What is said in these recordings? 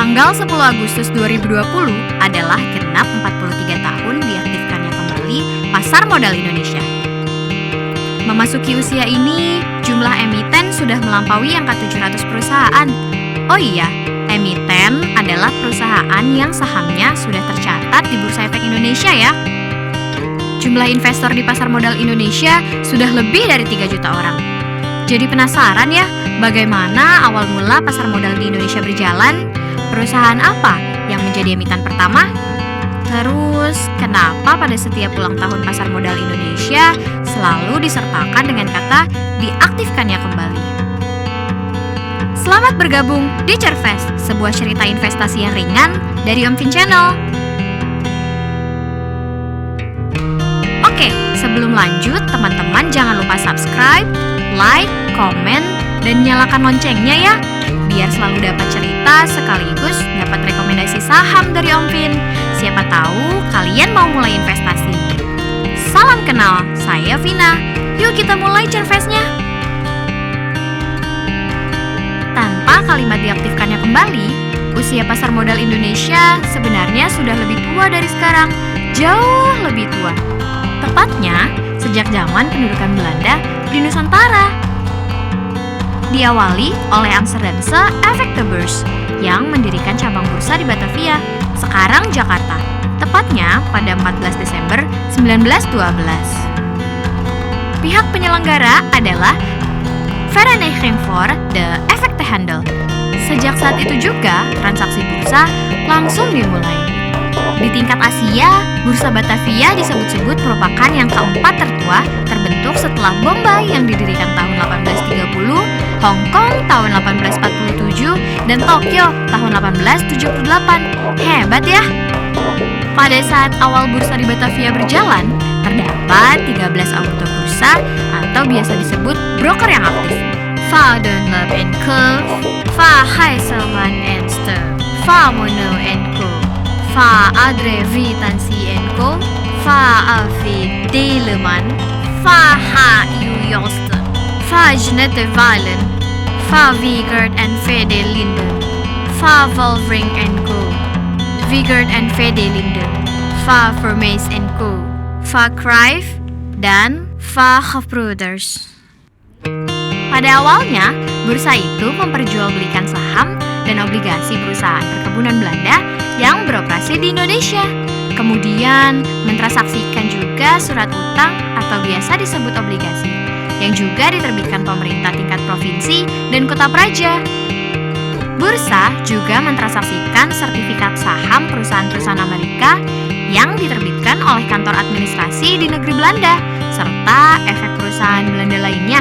Tanggal 10 Agustus 2020 adalah genap 43 tahun diaktifkannya kembali Pasar Modal Indonesia. Memasuki usia ini, jumlah emiten sudah melampaui angka 700 perusahaan. Oh iya, emiten adalah perusahaan yang sahamnya sudah tercatat di Bursa Efek Indonesia ya. Jumlah investor di Pasar Modal Indonesia sudah lebih dari 3 juta orang. Jadi penasaran ya, bagaimana awal mula pasar modal di Indonesia berjalan? Perusahaan apa yang menjadi emiten pertama? Terus, kenapa pada setiap ulang tahun pasar modal Indonesia selalu disertakan dengan kata diaktifkannya kembali? Selamat bergabung di Cervest, sebuah cerita investasi yang ringan dari Om Vin Channel. Oke, sebelum lanjut, teman-teman jangan lupa subscribe, like, komen, dan nyalakan loncengnya ya, biar selalu dapat cerita sekaligus dapat rekomendasi saham dari Om Vin. Siapa tahu kalian mau mulai investasi. Salam kenal, saya Vina. Yuk kita mulai Cervestnya. Tanpa kalimat diaktifkannya kembali, usia pasar modal Indonesia sebenarnya sudah lebih tua dari sekarang. Jauh lebih tua. Tepatnya sejak zaman pendudukan Belanda di Nusantara. Diawali oleh Amsterdamse Effectenbeurs yang mendirikan cabang bursa di Batavia, sekarang Jakarta, tepatnya pada 14 Desember 1912. Pihak penyelenggara adalah Vereniging voor de Effectenhandel. Sejak saat itu juga, transaksi bursa langsung dimulai. Di tingkat Asia, Bursa Batavia disebut-sebut merupakan yang keempat tertua, terbentuk setelah Bombay yang didirikan tahun 1830, Hong Kong tahun 1847, dan Tokyo tahun 1878. Hebat ya! Pada saat awal bursa di Batavia berjalan, terdapat 13 auditor bursa atau biasa disebut broker yang aktif. Va Dunlop & Co, Va Heiselman & Ster, Va Mono & Co, Va Adre Vitansi & Co, Va Avi Deleman, Va H. U. Josten, Va Jeanette Wallen, Va Vigert & Fede Linden, Va Wolfring & Co, Vigert & Fede Linden, Va Vermees & Co, Va Cruyff, dan Va Gebroeders. Pada awalnya, bursa itu memperjualbelikan saham dan obligasi perusahaan perkebunan Belanda yang beroperasi di Indonesia. Kemudian mentransaksikan juga surat utang atau biasa disebut obligasi yang juga diterbitkan pemerintah tingkat provinsi dan kota praja. Bursa juga mentransaksikan sertifikat saham perusahaan-perusahaan Amerika yang diterbitkan oleh kantor administrasi di negeri Belanda serta efek perusahaan Belanda lainnya.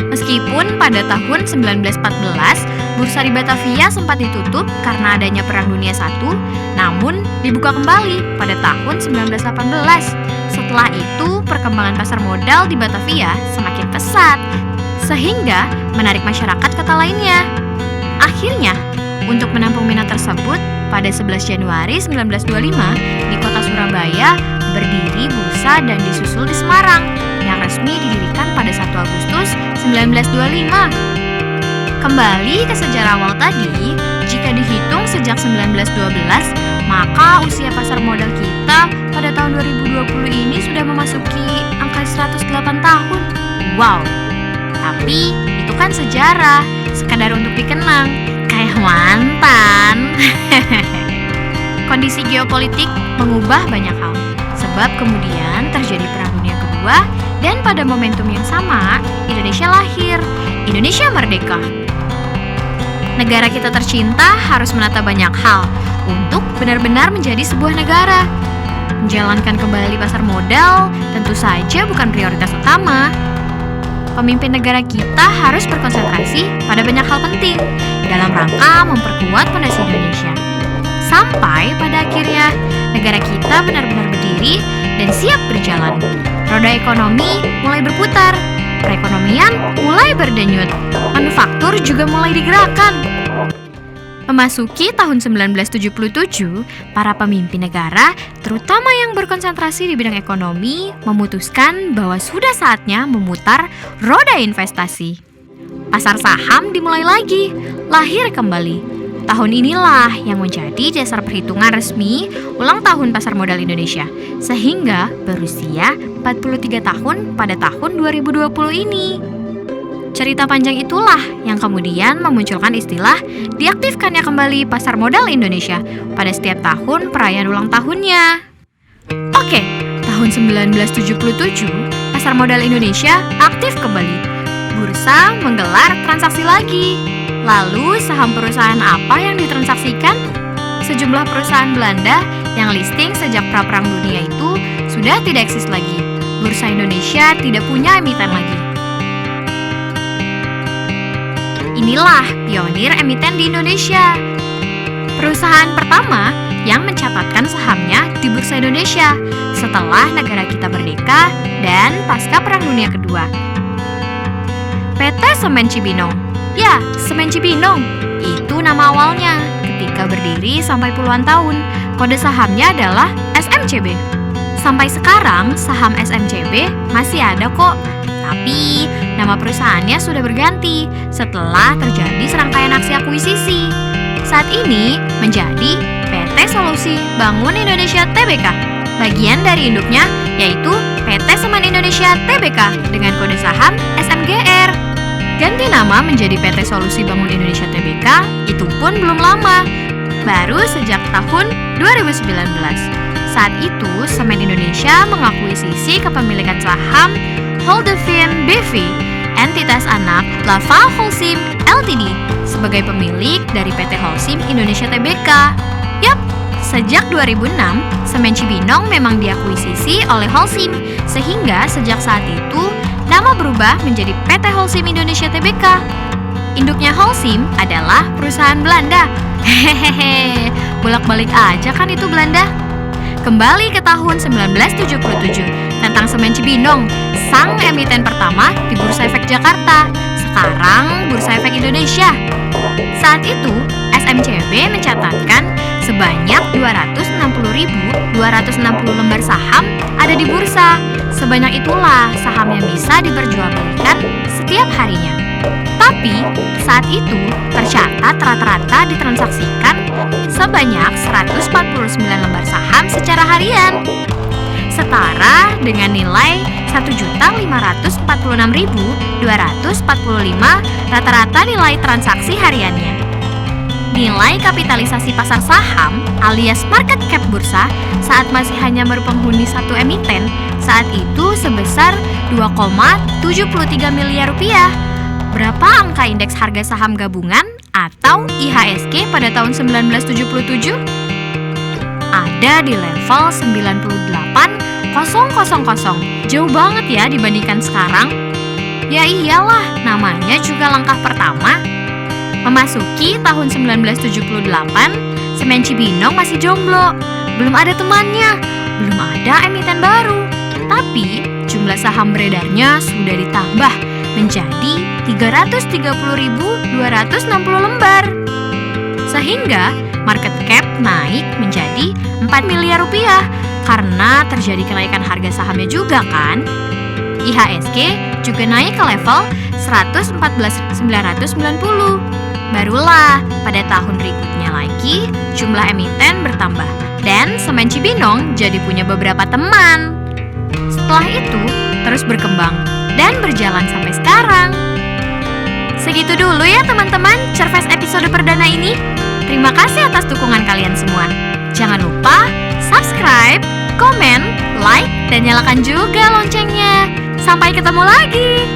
Meskipun pada tahun 1914, bursa di Batavia sempat ditutup karena adanya Perang Dunia I, namun dibuka kembali pada tahun 1918. Setelah itu, perkembangan pasar modal di Batavia semakin pesat, sehingga menarik masyarakat kota lainnya. Akhirnya, untuk menampung minat tersebut, pada 11 Januari 1925, di kota Surabaya, berdiri bursa dan disusul di Semarang, yang resmi didirikan pada 1 Agustus 1925. Kembali ke sejarah awal tadi, jika dihitung sejak 1912, maka usia pasar modal kita pada tahun 2020 ini sudah memasuki angka 108 tahun. Wow, tapi itu kan sejarah, sekadar untuk dikenang, kayak mantan. Kondisi geopolitik mengubah banyak hal, sebab kemudian terjadi Perang Dunia Kedua, dan pada momentum yang sama, Indonesia lahir, Indonesia merdeka. Negara kita tercinta harus menata banyak hal untuk benar-benar menjadi sebuah negara. Menjalankan kembali pasar modal tentu saja bukan prioritas utama. Pemimpin negara kita harus berkonsentrasi pada banyak hal penting dalam rangka memperkuat fondasi Indonesia. Sampai pada akhirnya, negara kita benar-benar berdiri dan siap berjalan. Roda ekonomi mulai berputar, perekonomian mulai berdenyut, manufaktur juga mulai digerakkan. Memasuki tahun 1977, para pemimpin negara, terutama yang berkonsentrasi di bidang ekonomi, memutuskan bahwa sudah saatnya memutar roda investasi. Pasar saham dimulai lagi, lahir kembali. Tahun inilah yang menjadi dasar perhitungan resmi ulang tahun Pasar Modal Indonesia, sehingga berusia 43 tahun pada tahun 2020 ini. Cerita panjang itulah yang kemudian memunculkan istilah diaktifkannya kembali Pasar Modal Indonesia pada setiap tahun perayaan ulang tahunnya. Oke, tahun 1977, Pasar Modal Indonesia aktif kembali. Bursa menggelar transaksi lagi. Lalu saham perusahaan apa yang ditransaksikan? Sejumlah perusahaan Belanda yang listing sejak pra-perang dunia itu sudah tidak eksis lagi. Bursa Indonesia tidak punya emiten lagi. Inilah pionir emiten di Indonesia. Perusahaan pertama yang mencatatkan sahamnya di Bursa Indonesia setelah negara kita merdeka dan pasca Perang Dunia Kedua. PT Semen Cibinong. Ya, Semen Cibinong. Itu nama awalnya ketika berdiri sampai puluhan tahun. Kode sahamnya adalah SMCB. Sampai sekarang saham SMCB masih ada kok. Tapi nama perusahaannya sudah berganti setelah terjadi serangkaian aksi akuisisi. Saat ini menjadi PT Solusi Bangun Indonesia Tbk. Bagian dari induknya yaitu PT Semen Indonesia Tbk dengan kode saham SMGR. Ganti nama menjadi PT Solusi Bangun Indonesia Tbk itu pun belum lama, baru sejak tahun 2019. Saat itu, Semen Indonesia mengakuisisi kepemilikan saham Holdefin BV, entitas anak Laval Holcim Ltd, sebagai pemilik dari PT Holcim Indonesia Tbk. Yap, sejak 2006, Semen Cibinong memang diakuisisi oleh Holcim, sehingga sejak saat itu nama berubah menjadi PT Holcim Indonesia Tbk. Induknya Holcim adalah perusahaan Belanda. Hehehe, bolak-balik aja kan itu Belanda. Kembali ke tahun 1977 tentang Semen Cibinong, sang emiten pertama di Bursa Efek Jakarta, sekarang Bursa Efek Indonesia. Saat itu, SMCB mencatatkan sebanyak 260.260 lembar saham ada di bursa. Sebanyak itulah saham yang bisa diperjualbelikan setiap harinya. Tapi saat itu tercatat rata-rata ditransaksikan sebanyak 149 lembar saham secara harian, setara dengan nilai 1.546.245 rata-rata nilai transaksi hariannya. Nilai kapitalisasi pasar saham alias market cap bursa saat masih hanya berpenghuni satu emiten saat itu sebesar 2,73 miliar rupiah. Berapa angka indeks harga saham gabungan atau IHSG pada tahun 1977? Ada di level 98.000. Jauh banget ya dibandingkan sekarang. Ya iyalah, namanya juga langkah pertama. Memasuki tahun 1978, Semen Cibinong masih jomblo, belum ada temannya, belum ada emiten baru. Tapi jumlah saham beredarnya sudah ditambah menjadi 330.260 lembar. Sehingga market cap naik menjadi 4 miliar rupiah karena terjadi kenaikan harga sahamnya juga kan. IHSG juga naik ke level 114.990. Barulah pada tahun berikutnya lagi jumlah emiten bertambah dan Semen Cibinong jadi punya beberapa teman. Setelah itu terus berkembang dan berjalan sampai sekarang. Segitu dulu ya teman-teman Cerves episode perdana ini. Terima kasih atas dukungan kalian semua. Jangan lupa subscribe, komen, like, dan nyalakan juga loncengnya. Sampai ketemu lagi.